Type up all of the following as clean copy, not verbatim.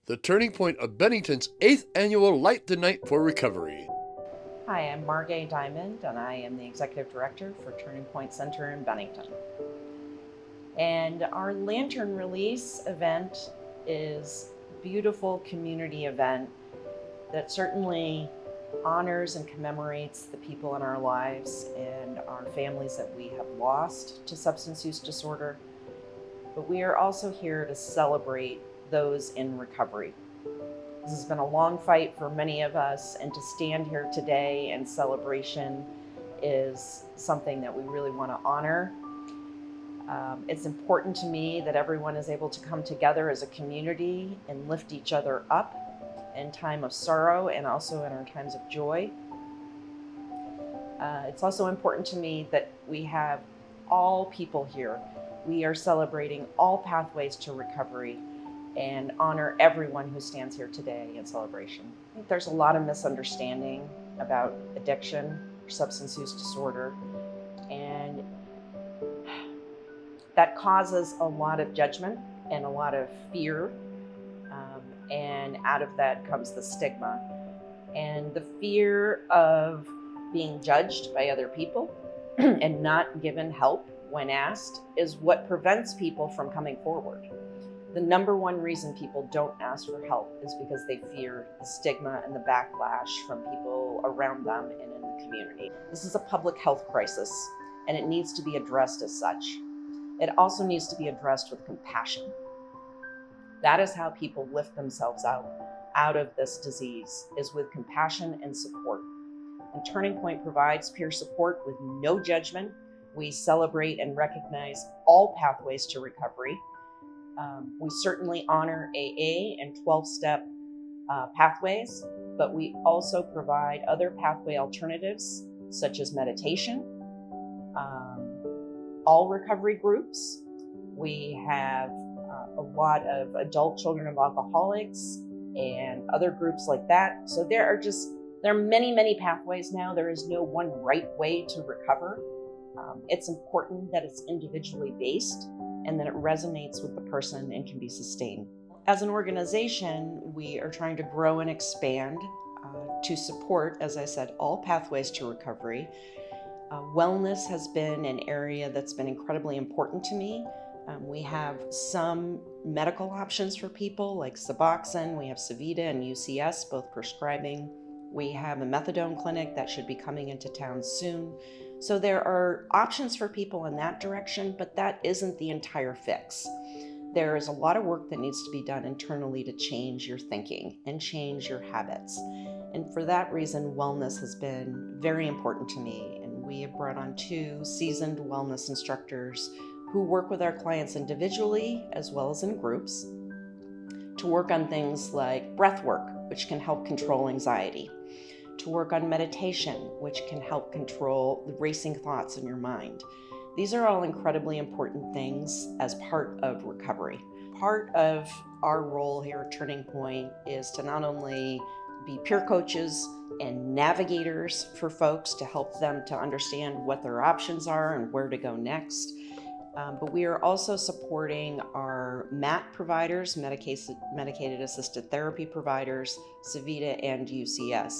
the turning point of Bennington's 8th annual Light the Night for Recovery. Hi, I'm Margay Diamond, and I am the Executive Director for Turning Point Center in Bennington. And our lantern release event is a beautiful community event that certainly honors and commemorates the people in our lives and our families that we have lost to substance use disorder. But we are also here to celebrate those in recovery. This has been a long fight for many of us, and to stand here today in celebration is something that we really want to honor. It's important to me that everyone is able to come together as a community and lift each other up in time of sorrow and also in our times of joy. It's also important to me that we have all people here. We are celebrating all pathways to recovery and honor everyone who stands here today in celebration. I think there's a lot of misunderstanding about addiction or substance use disorder, and that causes a lot of judgment and a lot of fear, and out of that comes the stigma. And the fear of being judged by other people and not given help when asked is what prevents people from coming forward. The number one reason people don't ask for help is because they fear the stigma and the backlash from people around them and in the community. This is a public health crisis, and it needs to be addressed as such. It also needs to be addressed with compassion. That is how people lift themselves out of this disease, is with compassion and support. And Turning Point provides peer support with no judgment. We celebrate and recognize all pathways to recovery. We certainly honor AA and 12-step pathways, but we also provide other pathway alternatives such as meditation, all recovery groups. We have a lot of adult children of alcoholics and other groups like that. So there are many, many pathways now. There is no one right way to recover. It's important that it's individually based and that it resonates with the person and can be sustained. As an organization, we are trying to grow and expand to support, as I said, all pathways to recovery. Wellness has been an area that's been incredibly important to me. We have some medical options for people like Suboxone. We have Savita and UCS, both prescribing. We have a methadone clinic that should be coming into town soon. So there are options for people in that direction, but that isn't the entire fix. There is a lot of work that needs to be done internally to change your thinking and change your habits. And for that reason, wellness has been very important to me. And we have brought on 2 seasoned wellness instructors who work with our clients individually as well as in groups to work on things like breath work, which can help control anxiety, to work on meditation, which can help control the racing thoughts in your mind. These are all incredibly important things as part of recovery. Part of our role here at Turning Point is to not only be peer coaches and navigators for folks to help them to understand what their options are and where to go next, but we are also supporting our MAT providers, medicated assisted therapy providers, Savita and UCS.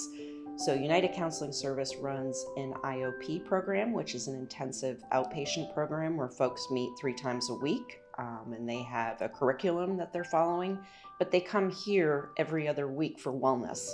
So United Counseling Service runs an IOP program, which is an intensive outpatient program where folks meet 3 times a week, and they have a curriculum that they're following, but they come here every other week for wellness,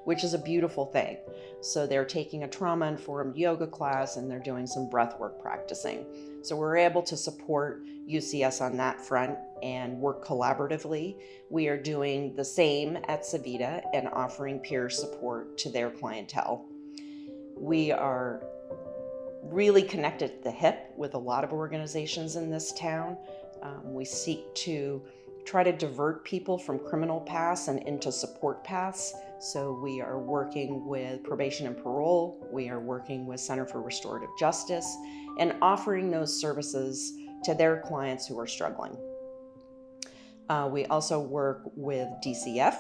which is a beautiful thing. So they're taking a trauma-informed yoga class and they're doing some breath work practicing. So we're able to support UCS on that front and work collaboratively. We are doing the same at Savita and offering peer support to their clientele. We are really connected at the hip with a lot of organizations in this town. We seek to try to divert people from criminal paths and into support paths. So we are working with probation and parole. We are working with Center for Restorative Justice and offering those services to their clients who are struggling. We also work with DCF.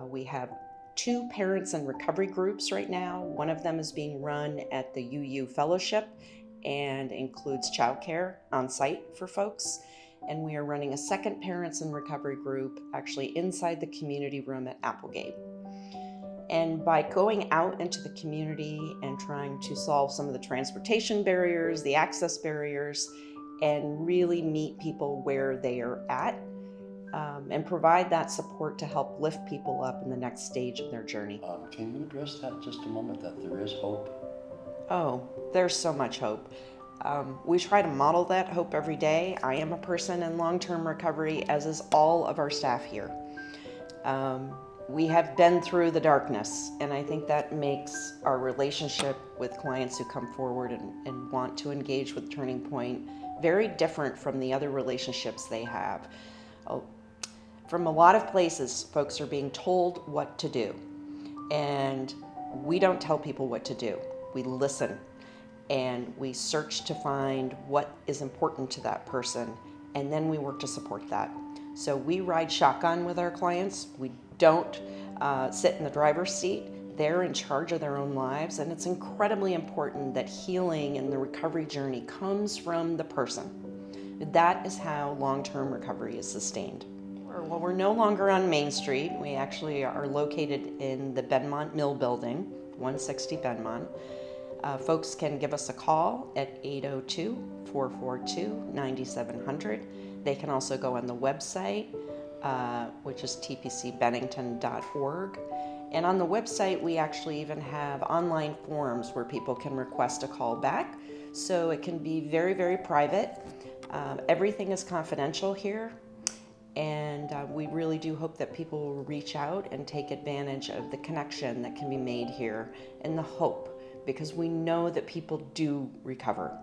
We have 2 parents and recovery groups right now. One of them is being run at the UU Fellowship and includes childcare on site for folks. and we are running a second Parents in Recovery group actually inside the community room at Applegate. And by going out into the community and trying to solve some of the transportation barriers, the access barriers, and really meet people where they are at, and provide that support to help lift people up in the next stage of their journey. Can you address that just a moment, that there is hope? Oh, there's so much hope. We try to model that hope every day. I am a person in long-term recovery, as is all of our staff here. We have been through the darkness, and I think that makes our relationship with clients who come forward and want to engage with Turning Point very different from the other relationships they have. From a lot of places, folks are being told what to do, and we don't tell people what to do. We listen, and we search to find what is important to that person, and then we work to support that. So we ride shotgun with our clients. We don't sit in the driver's seat. They're in charge of their own lives, and it's incredibly important that healing and the recovery journey comes from the person. That is how long-term recovery is sustained. Well, we're no longer on Main Street. We actually are located in the Benmont Mill Building, 160 Benmont. Folks can give us a call at 802-442-9700. They can also go on the website, which is tpcbennington.org. And on the website, we actually even have online forms where people can request a call back. So it can be very, very private. Everything is confidential here. And we really do hope that people will reach out and take advantage of the connection that can be made here and the hope, because we know that people do recover.